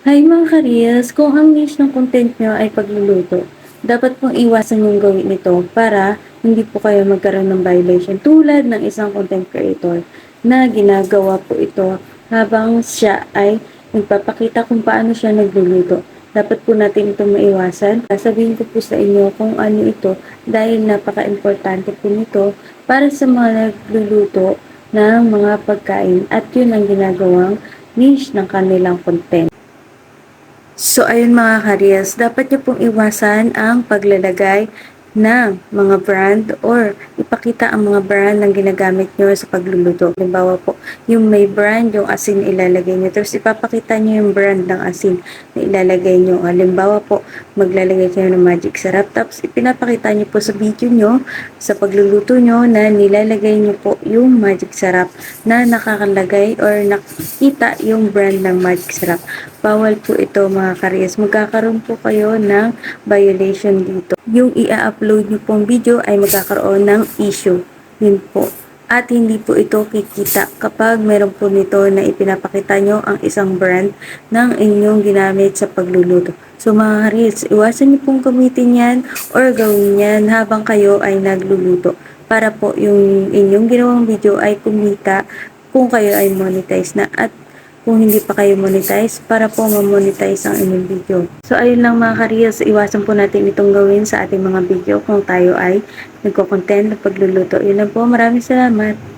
Hi mga ka-reels, kung ang niche ng content nyo ay pagluluto, dapat pong iwasan yung gawin ito para hindi po kayo magkaroon ng violation tulad ng isang content creator na ginagawa po ito habang siya ay nagpapakita kung paano siya nagluluto. Dapat po natin ito maiwasan. Sasabihin ko po sa inyo kung ano ito dahil napaka-importante po nito para sa mga nagluluto ng mga pagkain at yun ang ginagawang niche ng kanilang content. So ayun mga ka-reels, dapat niyo pong iwasan ang paglalagay ng mga brand or ipakita ang mga brand ng ginagamit nyo sa pagluluto. Halimbawa po, yung may brand, yung asin ilalagay nyo. Tapos ipapakita nyo yung brand ng asin na ilalagay nyo. Halimbawa po, maglalagay kayo ng magic sarap. Tapos ipinapakita nyo po sa video nyo, sa pagluluto nyo na nilalagay nyo po yung magic sarap na nakakalagay or nakita yung brand ng magic sarap. Bawal po ito mga karies. Magkakaroon po kayo ng violation dito. Yung i-upload nyo pong video ay magkakaroon ng issue. Yun po. At hindi po ito kikita kapag meron po nito na ipinapakita nyo ang isang brand ng inyong ginamit sa pagluluto. So mga reels, iwasan nyo pong gamitin yan or gawin yan habang kayo ay nagluluto para po yung inyong ginawang video ay kumita kung kayo ay monetize na at kung hindi pa kayo monetize para po ma-monetize ang inyong video. So ayun lang mga ka-reels, iwasan po natin itong gawin sa ating mga video kung tayo ay nagko-content na pagluluto. Yun lang po, maraming salamat.